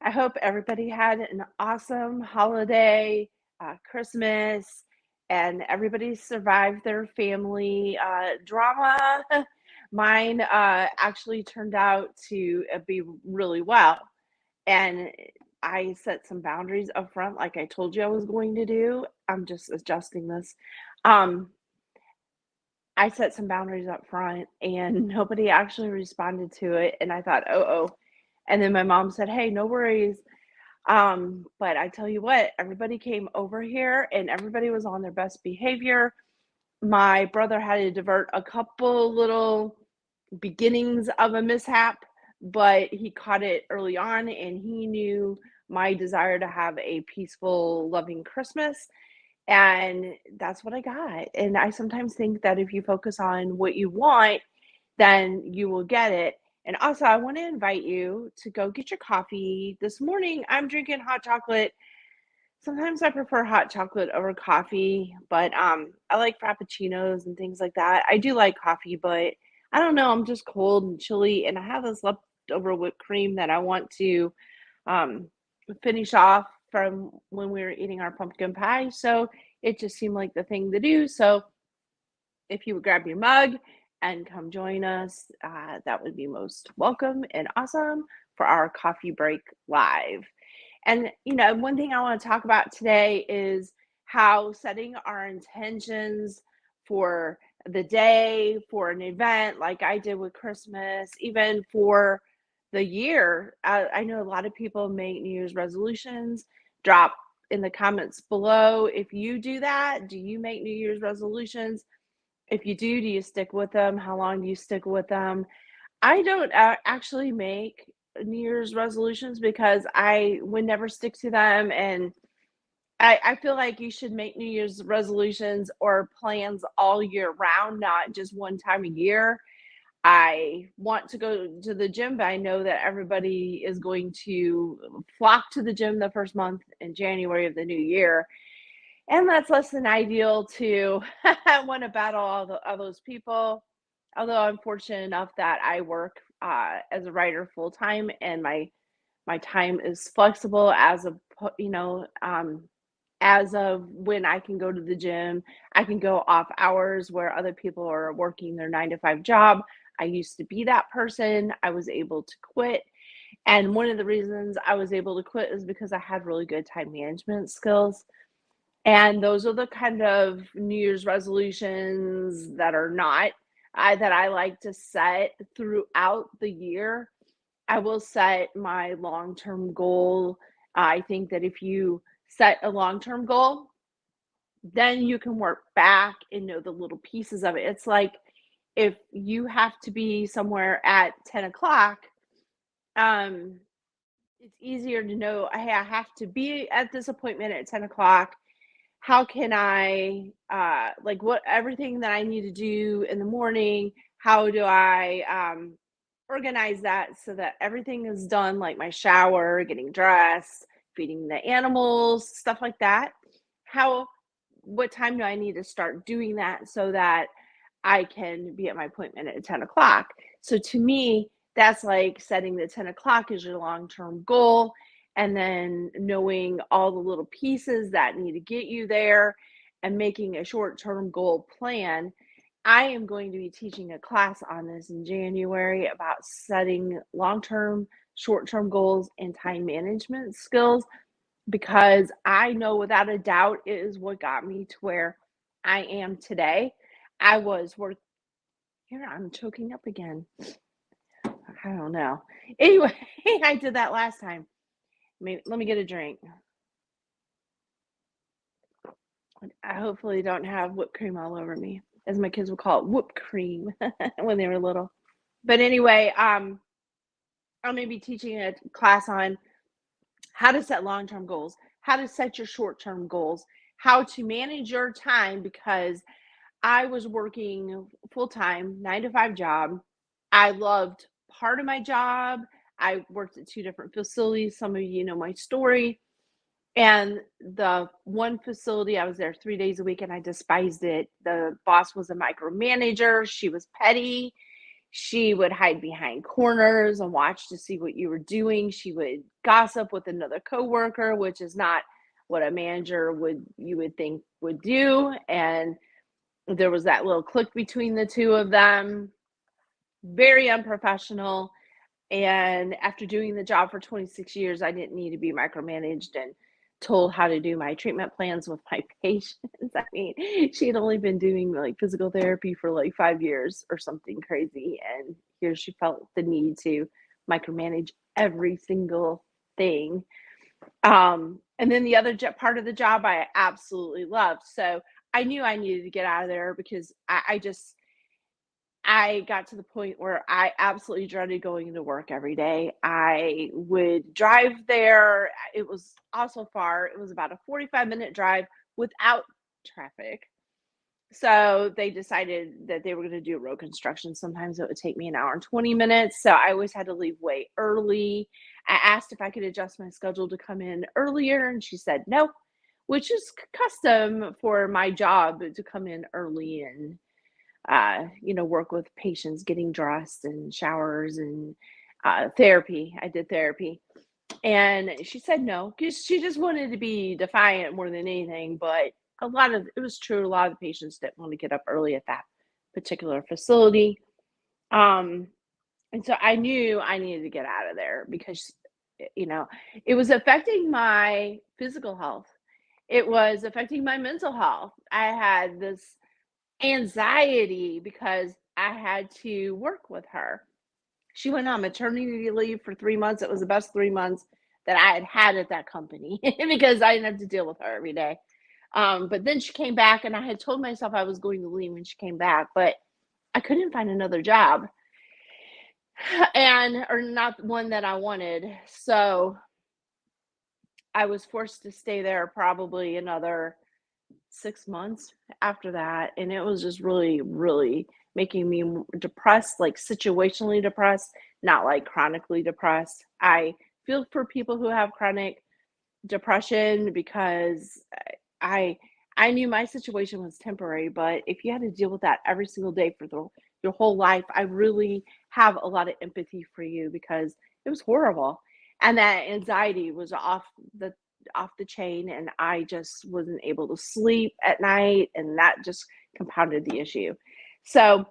I hope everybody had an awesome holiday, Christmas, and everybody survived their family drama. Mine actually turned out to be really well. And I set some boundaries up front, like I told you I was going to do. I'm just adjusting this. Um, I set some boundaries up front and nobody actually responded to it. And I thought, oh. And then my mom said, hey, no worries. But I tell you what, everybody came over here and everybody was on their best behavior. My brother had to divert a couple little beginnings of a mishap, but he caught it early on and he knew my desire to have a peaceful, loving Christmas. And that's what I got. And I sometimes think that if you focus on what you want, then you will get it. And also, I want to invite you to go get your coffee. This morning, I'm drinking hot chocolate. Sometimes I prefer hot chocolate over coffee, but I like frappuccinos and things like that. I do like coffee, but I don't know. I'm just cold and chilly, and I have this leftover whipped cream that I want to um, finish off from when we were eating our pumpkin pie. So it just seemed like the thing to do. So if you would grab your mug and come join us, that would be most welcome and awesome for our coffee break live. And, one thing I want to talk about today is how setting our intentions for the day, for an event like I did with Christmas, even for the year. I know a lot of people make New Year's resolutions. Drop in the comments below if you do that. Do you make New Year's resolutions? If you do you stick with them? How long do you stick with them? I don't actually make New Year's resolutions because I would never stick to them. And I feel like you should make New Year's resolutions or plans all year round, not just one time a year. I want to go to the gym, but I know that everybody is going to flock to the gym the first month in January of the new year. And that's less than ideal to want to battle all those people. Although I'm fortunate enough that I work as a writer full time, and my time is flexible as of when I can go to the gym. I can go off hours where other people are working their 9 to 5 job. I used to be that person. I was able to quit. And one of the reasons I was able to quit is because I had really good time management skills. And those are the kind of New Year's resolutions that are not that I like to set throughout the year. I will set my long-term goal. I think that if you set a long-term goal, then you can work back and know the little pieces of it. It's like if you have to be somewhere at 10 o'clock, um, it's easier to know, hey, I have to be at this appointment at 10 o'clock. How can I, like, what everything that I need to do in the morning, how do I organize that so that everything is done, like my shower, getting dressed, feeding the animals, stuff like that? How, what time do I need to start doing that so that I can be at my appointment at 10 o'clock? So to me, that's like setting the 10 o'clock as your long term goal and then knowing all the little pieces that need to get you there and making a short term goal plan. I am going to be teaching a class on this in January about setting long term, short term goals and time management skills because I know without a doubt it is what got me to where I am today. I was work here, I'm choking up again. I don't know. Anyway, I did that last time. Maybe let me get a drink. I hopefully don't have whipped cream all over me, as my kids would call it, whipped cream when they were little. But anyway, I'm gonna be teaching a class on how to set long-term goals, how to set your short-term goals, how to manage your time because I was working full time, 9 to 5 job. I loved part of my job. I worked at two different facilities. Some of you know my story. And the one facility, I was there 3 days a week and I despised it. The boss was a micromanager. She was petty. She would hide behind corners and watch to see what you were doing. She would gossip with another coworker, which is not what a manager would you would think would do. And there was that little click between the two of them. Very unprofessional. And after doing the job for 26 years, I didn't need to be micromanaged and told how to do my treatment plans with my patients. I mean, she had only been doing like physical therapy for like 5 years or something crazy. And here she felt the need to micromanage every single thing. And then the other part of the job I absolutely loved. So I knew I needed to get out of there because I got to the point where I absolutely dreaded going into work every day. I would drive there. It was also far. It was about a 45-minute drive without traffic. So they decided that they were going to do road construction. Sometimes it would take me an hour and 20 minutes. So I always had to leave way early. I asked if I could adjust my schedule to come in earlier, and she said no, which is custom for my job to come in early and work with patients getting dressed and showers and therapy. I did therapy. And she said no, because she just wanted to be defiant more than anything. But it was true. A lot of the patients didn't want to get up early at that particular facility. Um, and so I knew I needed to get out of there because, you know, it was affecting my physical health. It was affecting my mental health. I had this anxiety because I had to work with her. She went on maternity leave for 3 months. It was the best 3 months that I had had at that company because I didn't have to deal with her every day. But then she came back, and I had told myself I was going to leave when she came back, but I couldn't find another job and or not one that I wanted. So I was forced to stay there probably another 6 months after that, and it was just really, really making me depressed, like situationally depressed, not like chronically depressed. I feel for people who have chronic depression because I I knew my situation was temporary, but if you had to deal with that every single day for your whole life, I really have a lot of empathy for you because it was horrible. And that anxiety was off the chain, and I just wasn't able to sleep at night, and that just compounded the issue. So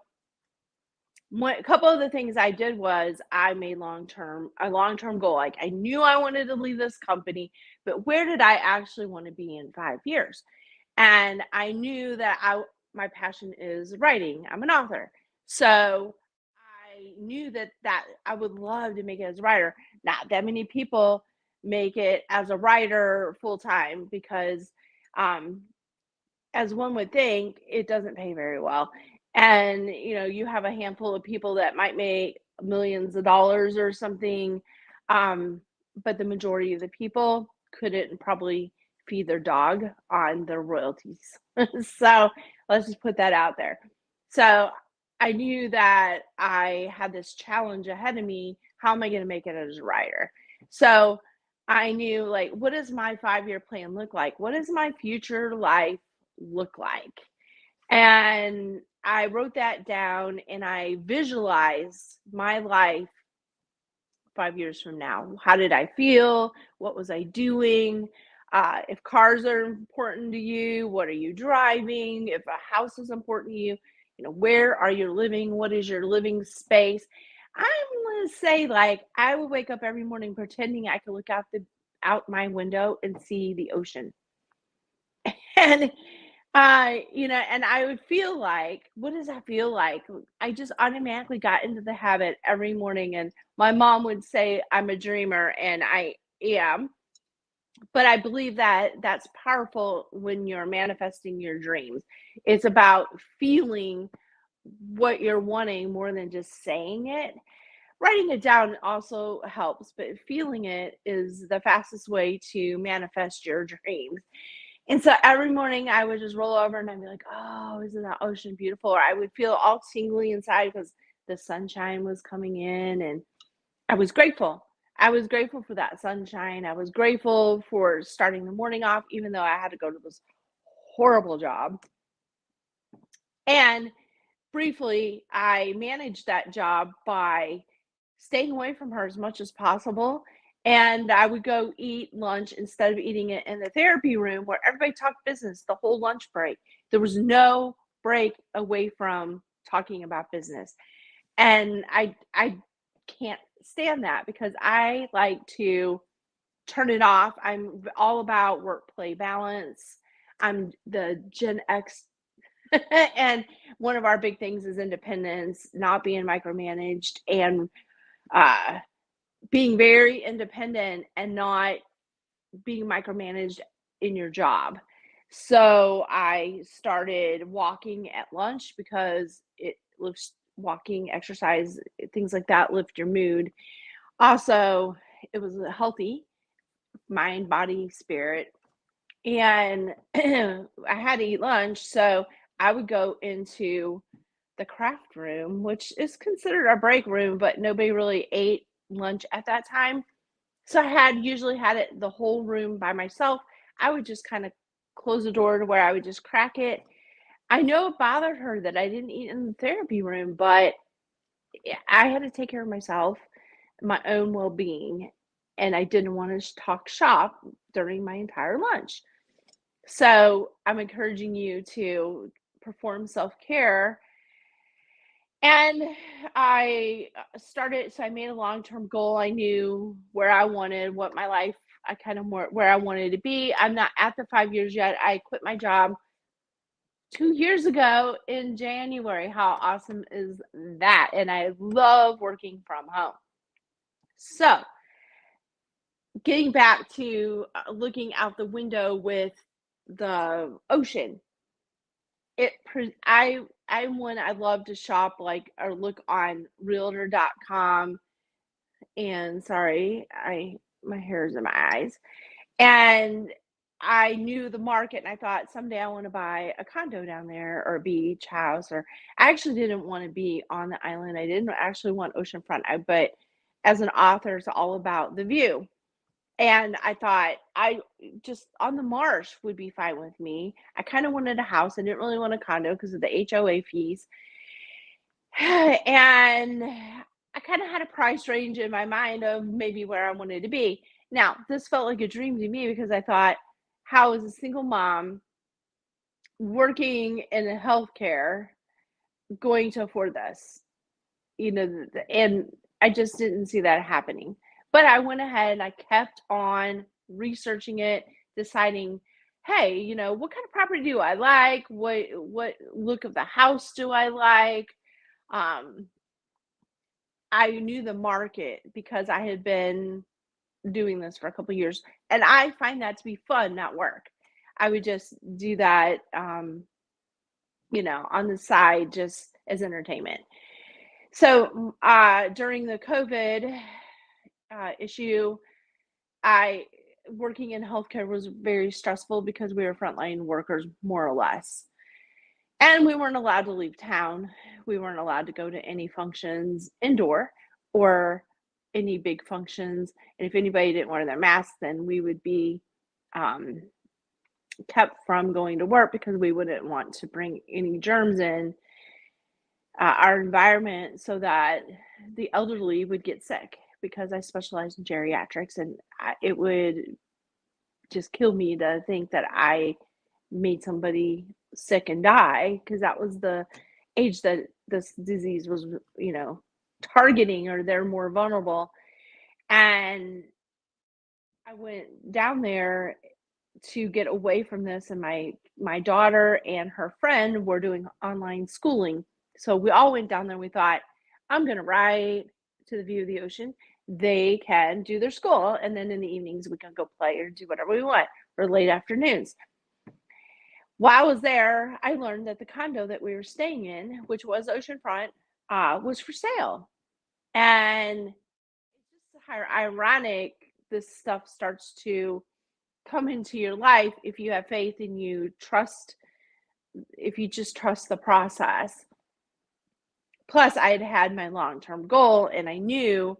a couple of the things I did was I made a long-term goal. Like I knew I wanted to leave this company, but where did I actually want to be in 5 years? And I knew that I my passion is writing. I'm an author. So I knew that I would love to make it as a writer. Not that many people make it as a writer full time because um as one would think, it doesn't pay very well. And, you have a handful of people that might make millions of dollars or something, um, but the majority of the people couldn't probably feed their dog on their royalties. So let's just put that out there. So I knew that I had this challenge ahead of me. How am I going to make it as a writer? So I knew, like, what does my 5-year plan look like? What does my future life look like? And I wrote that down and I visualized my life 5 years from now. How did I feel? What was I doing? If cars are important to you, what are you driving? If a house is important to you, where are you living? What is your living space? I'm gonna say, like, I would wake up every morning pretending I could look out my window and see the ocean. And and I would feel like, what does that feel like? I just automatically got into the habit every morning, and my mom would say I'm a dreamer, and I am. But I believe that that's powerful when you're manifesting your dreams. It's about feeling what you're wanting more than just saying it. Writing it down also helps, but feeling it is the fastest way to manifest your dreams. And so every morning I would just roll over and I'd be like, "Oh, isn't that ocean beautiful?" Or I would feel all tingly inside because the sunshine was coming in, and I was grateful. I was grateful for that sunshine. I was grateful for starting the morning off, even though I had to go to this horrible job. And briefly, I managed that job by staying away from her as much as possible, and I would go eat lunch instead of eating it in the therapy room where everybody talked business the whole lunch break. There was no break away from talking about business, and I can't stand that because I like to turn it off. I'm all about work-play balance. I'm the Gen X and one of our big things is independence, not being micromanaged, and uh, being very independent and not being micromanaged in your job. So I started walking at lunch because it lifts walking, exercise, things like that lift your mood. Also, it was a healthy mind, body, spirit. And I had to eat lunch, so I would go into the craft room, which is considered our break room, but nobody really ate lunch at that time. So I had usually had it the whole room by myself. I would just kind of close the door to where I would just crack it. I know it bothered her that I didn't eat in the therapy room, but I had to take care of myself, my own well being, and I didn't want to talk shop during my entire lunch. So I'm encouraging you to perform self care. And I made a long term goal. I knew where I wanted, what my life, I kind of more where I wanted to be. I'm not at the 5 years yet. I quit my job 2 years ago in January. How awesome is that? And I love working from home. So, getting back to looking out the window with the ocean, I'm one, I love to shop like or look on realtor.com. And sorry, I my hair's in my eyes. And I knew the market and I thought someday I want to buy a condo down there or a beach house, or I actually didn't want to be on the island. I didn't actually want oceanfront. But as an author, it's all about the view. And I thought I just on the marsh would be fine with me. I kind of wanted a house. I didn't really want a condo because of the HOA fees. And I kind of had a price range in my mind of maybe where I wanted to be. Now, this felt like a dream to me because I thought, how is a single mom working in healthcare going to afford this? And I just didn't see that happening. But I went ahead and I kept on researching it, deciding, hey, what kind of property do I like? What look of the house do I like? Um, I knew the market because I had been doing this for a couple years, and I find that to be fun, not work. I would just do that, on the side just as entertainment. So, during the COVID issue, I working in healthcare was very stressful because we were frontline workers, more or less. And we weren't allowed to leave town. We weren't allowed to go to any functions indoor or any big functions. And if anybody didn't wear their mask, then we would be um, kept from going to work because we wouldn't want to bring any germs in our environment so that the elderly would get sick because I specialize in geriatrics, and it would just kill me to think that I made somebody sick and die because that was the age that this disease was, targeting, or they're more vulnerable. And I went down there to get away from this, and my daughter and her friend were doing online schooling. So we all went down there and we thought, I'm going to ride to the view of the ocean. They can do their school, and then in the evenings we can go play or do whatever we want, or late afternoons. While I was there, I learned that the condo that we were staying in, which was oceanfront, was for sale. And it's just ironic this stuff starts to come into your life if you have faith and you trust, if you just trust the process. Plus, I had had my long term goal, and I knew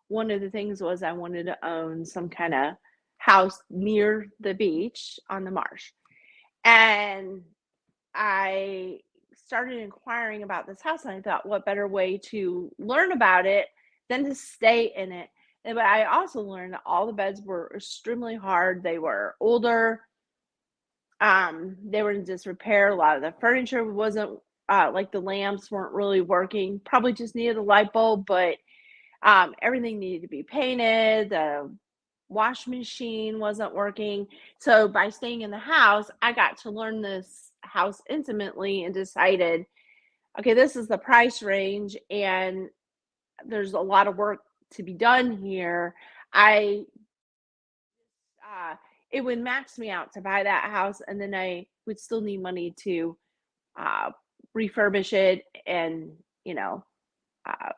one of the things was I wanted to own some kind of house near the beach on the marsh. And I started inquiring about this house, and I thought, what better way to learn about it than to stay in it? But I also learned that all the beds were extremely hard. They were older. They were in disrepair. A lot of the furniture wasn't like the lamps weren't really working. Probably just needed a light bulb, but everything needed to be painted. The wash machine wasn't working. So by staying in the house, I got to learn this house intimately and decided, okay, this is the price range and there's a lot of work to be done here. I uh it would max me out to buy that house, and then I would still need money to uh refurbish it and, you know, uh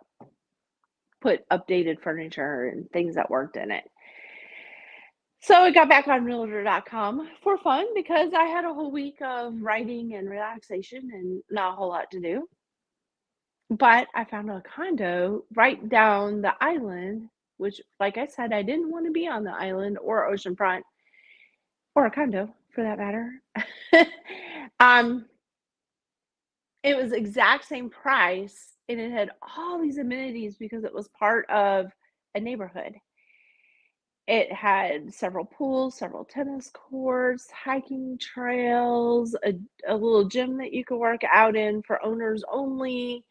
put updated furniture and things that worked in it. So I got back on realtor.com for fun because I had a whole week of writing and relaxation and not a whole lot to do. But I found a condo right down the island, which, like I said, I didn't want to be on the island or oceanfront or a condo for that matter. um, it was exact same price and it had all these amenities because it was part of a neighborhood. It had several pools, several tennis courts, hiking trails, a little gym that you could work out in for owners only.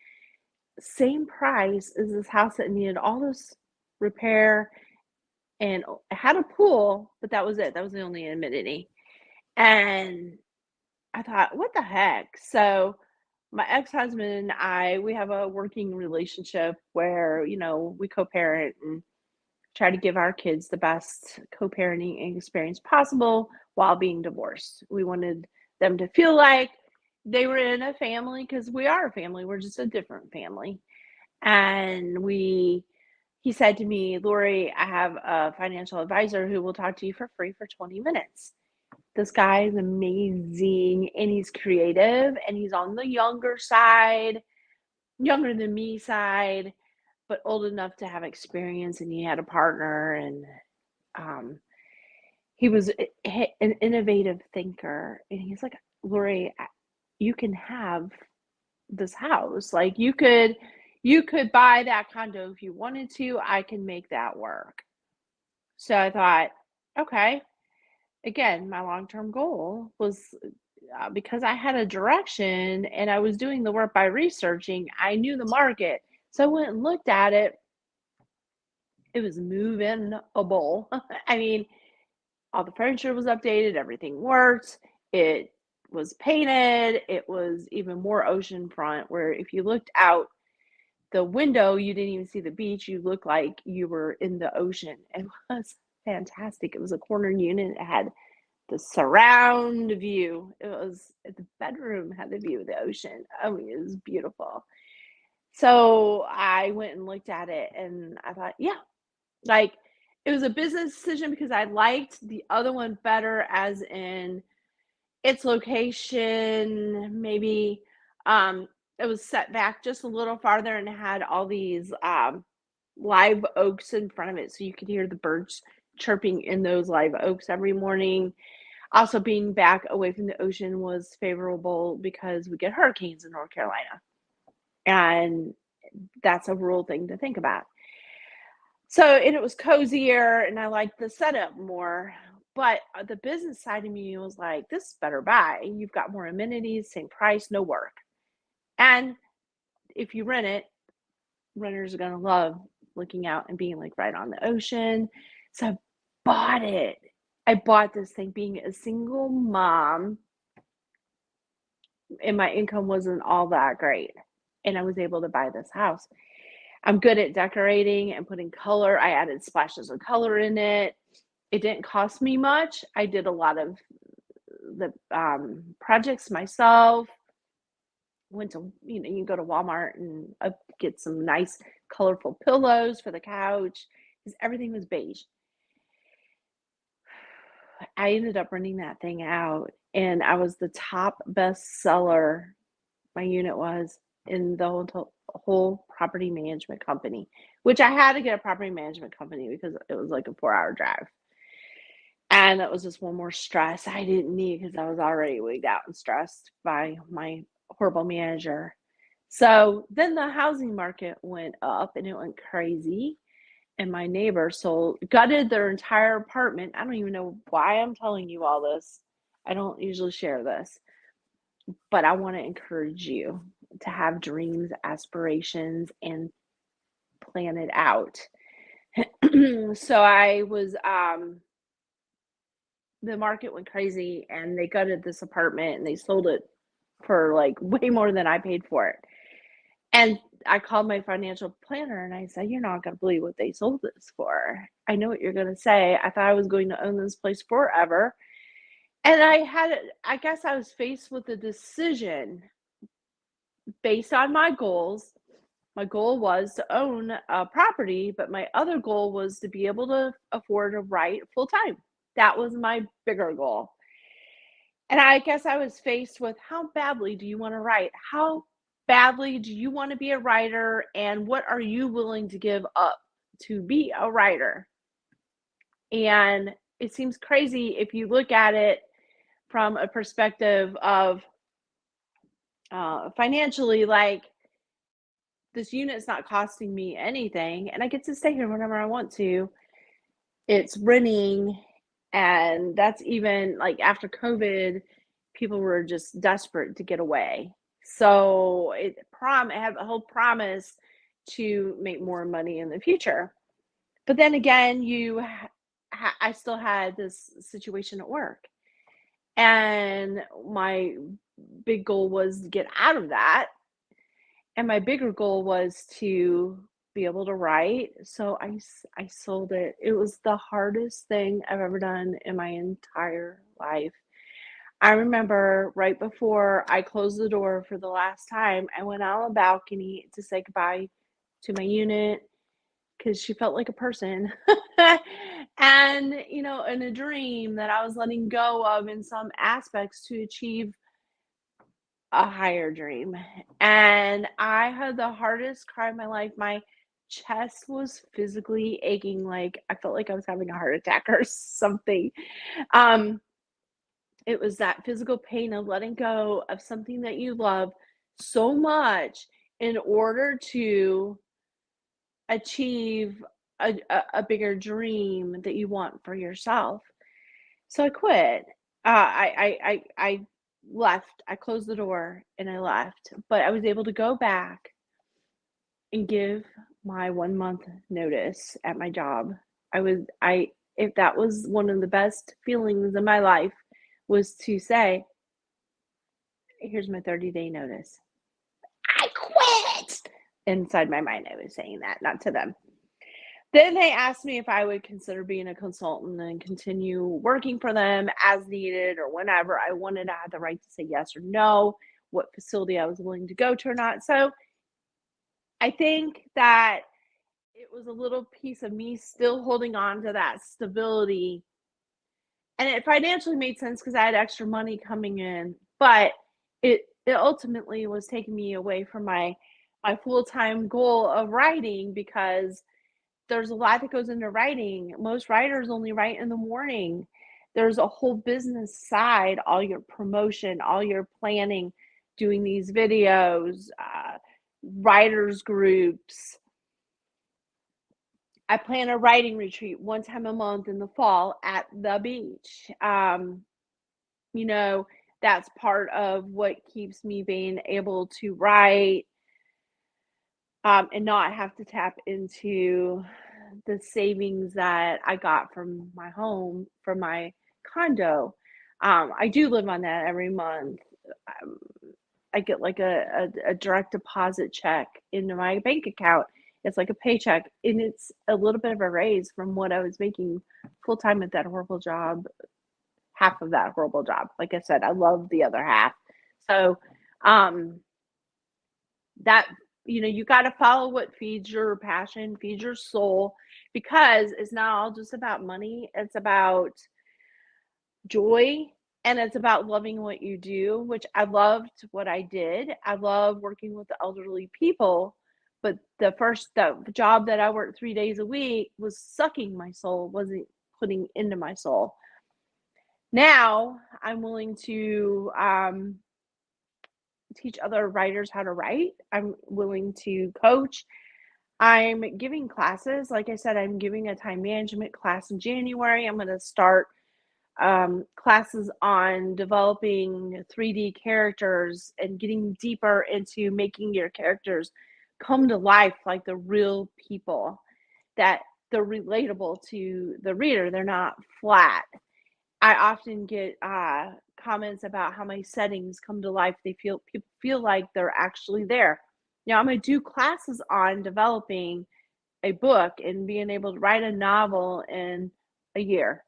Same price as this house that needed all this repair and it had a pool, but that was it. That was the only amenity. And I thought, what the heck? So my ex-husband and I, we have a working relationship where, you know, we co-parent and try to give our kids the best co-parenting experience possible while being divorced. We wanted them to feel like they were in a family because we are a family. We're just a different family. And he said to me, Lori, I have a financial advisor who will talk to you for free for 20 minutes. This guy is amazing and he's creative and he's on the younger side, younger than me side, but old enough to have experience and he had a partner and um he was an innovative thinker and he's like, Lori, you can have this house. Like you could buy that condo if you wanted to. I can make that work. So I thought, okay. Again, my long-term goal was because I had a direction and I was doing the work by researching, I knew the market. So I went and looked at it. It was move-in-able. I mean, all the furniture was updated, everything worked. It was painted. It was even more oceanfront, where if you looked out the window, you didn't even see the beach. You looked like you were in the ocean. It was fantastic. It was a corner unit. It had the surround view. It was the bedroom had the view of the ocean. I mean, it was beautiful. So I went and looked at it and I thought, yeah, like it was a business decision because I liked the other one better, as in its location, maybe it was set back just a little farther and it had all these live oaks in front of it so you could hear the birds chirping in those live oaks every morning. Also, being back away from the ocean was favorable because we get hurricanes in North Carolina, and that's a rural thing to think about. So, and it was cozier, and I liked the setup more. But the business side of me was like, this is better buy. You've got more amenities, same price, no work. And if you rent it, renters are going to love looking out and being like right on the ocean. So I bought it. I bought this thing being a single mom and my income wasn't all that great. And I was able to buy this house. I'm good at decorating and putting color. I added splashes of color in it. It didn't cost me much. I did a lot of the projects myself. Went to, you know, you go to Walmart and get some nice colorful pillows for the couch because everything was beige. I ended up renting that thing out and I was the top bestseller, my unit was, in the whole property management company, which I had to get a property management company because it was like a 4-hour drive. And that was just one more stress I didn't need because I was already wigged out and stressed by my horrible manager. So then the housing market went up and it went crazy. And my neighbor gutted their entire apartment. I don't even know why I'm telling you all this. I don't usually share this, but I want to encourage you to have dreams, aspirations, and plan it out. So the market went crazy and they gutted this apartment and they sold it for like way more than I paid for it. And I called my financial planner and I said, "You're not going to believe what they sold this for." I know what you're going to say. I thought I was going to own this place forever. And I guess I was faced with a decision based on my goals. My goal was to own a property, but my other goal was to be able to afford to write full time. That was my bigger goal. And I guess I was faced with, how badly do you want to write? How badly do you want to be a writer? And what are you willing to give up to be a writer? And it seems crazy if you look at it from a perspective of financially, like, this unit's not costing me anything, and I get to stay here whenever I want to. It's renting, and that's even like after COVID, people were just desperate to get away. So it had a whole promise to make more money in the future. But then again, I still had this situation at work, and my big goal was to get out of that. And my bigger goal was to be able to write. So I sold it. It was the hardest thing I've ever done in my entire life. I remember right before I closed the door for the last time, I went out on the balcony to say goodbye to my unit because she felt like a person. And, in a dream that I was letting go of in some aspects to achieve a higher dream. And I had the hardest cry of my life. My chest was physically aching, like I felt like I was having a heart attack or something. Um, it was that physical pain of letting go of something that you love so much in order to achieve a bigger dream that you want for yourself. So I quit. I left. I closed the door and I left, but I was able to go back and give my 1 month notice at my job. If that was one of the best feelings in my life, was to say, "Here's my 30-day notice." I quit. Inside my mind, I was saying that, not to them. Then they asked me if I would consider being a consultant and continue working for them as needed or whenever I wanted. I had the right to say yes or no, what facility I was willing to go to or not. So I think that it was a little piece of me still holding on to that stability. And it financially made sense because I had extra money coming in, but it ultimately was taking me away from my full-time goal of writing because there's a lot that goes into writing. Most writers only write in the morning. There's a whole business side, all your promotion, all your planning, doing these videos, writers groups. I plan a writing retreat one time a month in the fall at the beach. You know, that's part of what keeps me being able to write, and not have to tap into the savings that I got from my home, from my condo. I do live on that every month. Um, I get like a direct deposit check into my bank account. It's like a paycheck, and it's a little bit of a raise from what I was making full time at that horrible job, half of that horrible job. Like I said, I love the other half. So, um, that you got to follow what feeds your passion, feeds your soul, because it's not all just about money. It's about joy, and it's about loving what you do, which I loved what I did. I love working with the elderly people, but the job that I worked 3 days a week was sucking my soul, wasn't putting into my soul. Now I'm willing to teach other writers how to write. I'm willing to coach. I'm giving classes. Like I said, I'm giving a time management class in January. I'm going to start classes on developing 3D characters and getting deeper into making your characters come to life like the real people, that they're relatable to the reader. They're not flat. I often get comments about how my settings come to life. People feel like they're actually there. Now I'm going to do classes on developing a book and being able to write a novel in a year.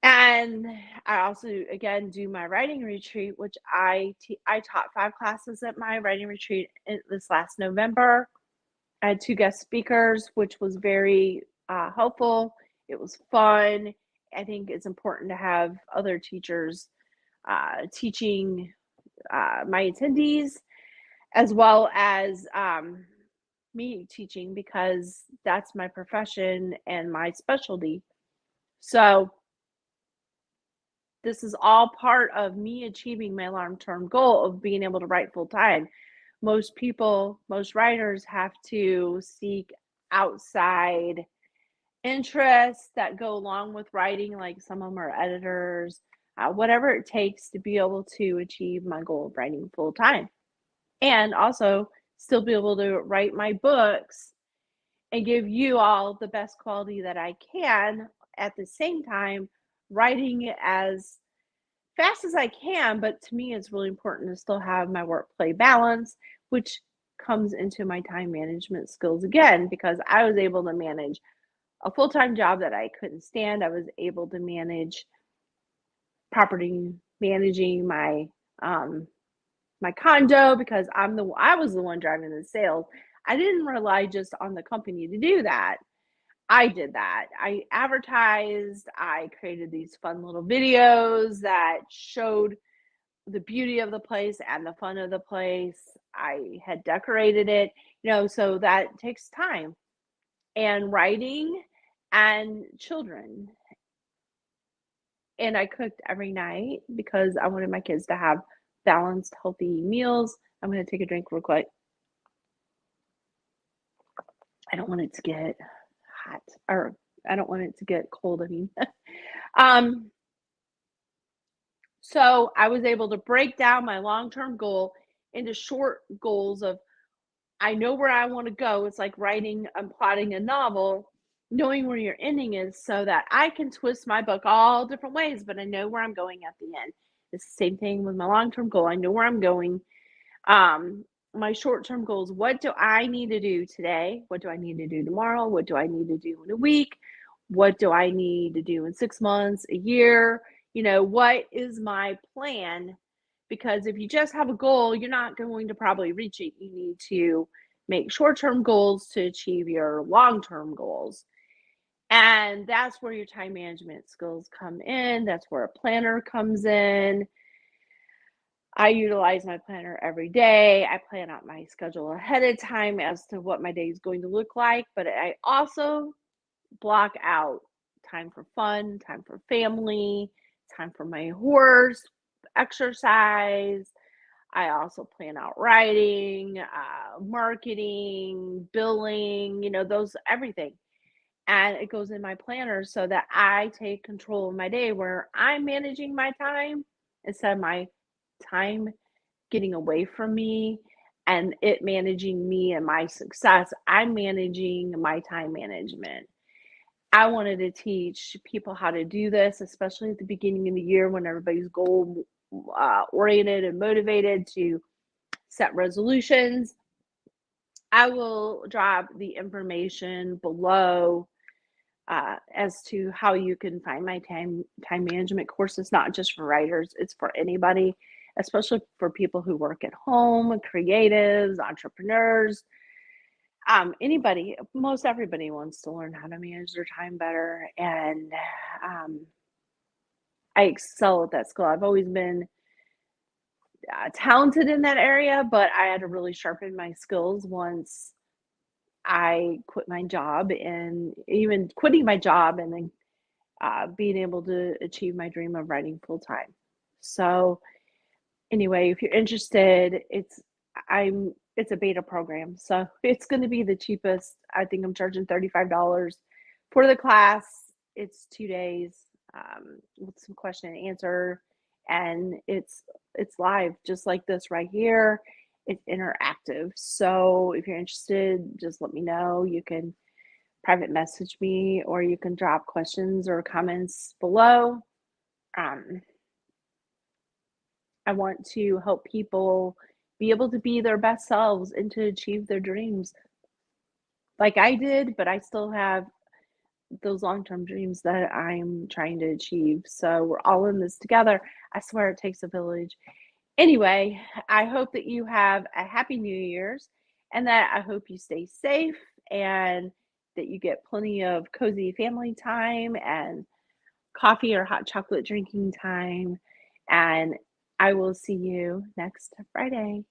And I also, again, do my writing retreat, which I taught 5 classes at my writing retreat this last November. I had 2 guest speakers, which was very helpful. It was fun. I think it's important to have other teachers teaching my attendees, as well as me teaching, because that's my profession and my specialty. So this is all part of me achieving my long-term goal of being able to write full time. Most writers have to seek outside interests that go along with writing, like some of them are editors, whatever it takes to be able to achieve my goal of writing full time. And also still be able to write my books and give you all the best quality that I can, at the same time writing as fast as I can. But to me, it's really important to still have my work play balance, which comes into my time management skills again, because I was able to manage a full-time job that I couldn't stand. I was able to manage property managing my my condo, because I was the one driving the sales. I didn't rely just on the company to do that. I did that. I advertised, I created these fun little videos that showed the beauty of the place and the fun of the place. I had decorated it, so that takes time. And writing and children. And I cooked every night because I wanted my kids to have balanced, healthy meals. I'm going to take a drink real quick. I don't want it to get hot, or I don't want it to get cold. I mean, so I was able to break down my long-term goal into short goals of, I know where I want to go. It's like I'm plotting a novel, knowing where your ending is, so that I can twist my book all different ways, but I know where I'm going at the end. It's the same thing with my long-term goal. I know where I'm going. My short-term goals, what do I need to do today? What do I need to do tomorrow? What do I need to do in a week? What do I need to do in 6 months, a year? What is my plan? Because if you just have a goal, you're not going to probably reach it. You need to make short-term goals to achieve your long-term goals. And that's where your time management skills come in. That's where a planner comes in. I utilize my planner every day. I plan out my schedule ahead of time as to what my day is going to look like, but I also block out time for fun, time for family, time for my horse, exercise. I also plan out writing, marketing, billing, those, everything. And it goes in my planner so that I take control of my day, where I'm managing my time instead of my time getting away from me and it managing me and my success. I'm managing my time management. I wanted to teach people how to do this, especially at the beginning of the year when everybody's goal oriented and motivated to set resolutions. I will drop the information below as to how you can find my time management course. It's not just for writers, it's for anybody, especially for people who work at home, creatives, entrepreneurs, anybody. Most everybody wants to learn how to manage their time better, and I excel at that skill. I've always been talented in that area, but I had to really sharpen my skills once I quit my job. And even quitting my job and then being able to achieve my dream of writing full time. So Anyway, if you're interested, it's a beta program, so it's gonna be the cheapest. I think I'm charging $35 for the class. It's 2 days, with some question and answer, and it's live just like this right here. It's interactive. So if you're interested, just let me know. You can private message me or you can drop questions or comments below. Um, I want to help people be able to be their best selves and to achieve their dreams like I did, but I still have those long-term dreams that I'm trying to achieve. So we're all in this together. I swear it takes a village. Anyway, I hope that you have a happy New Year's and that I hope you stay safe and that you get plenty of cozy family time and coffee or hot chocolate drinking time. And I will see you next Friday.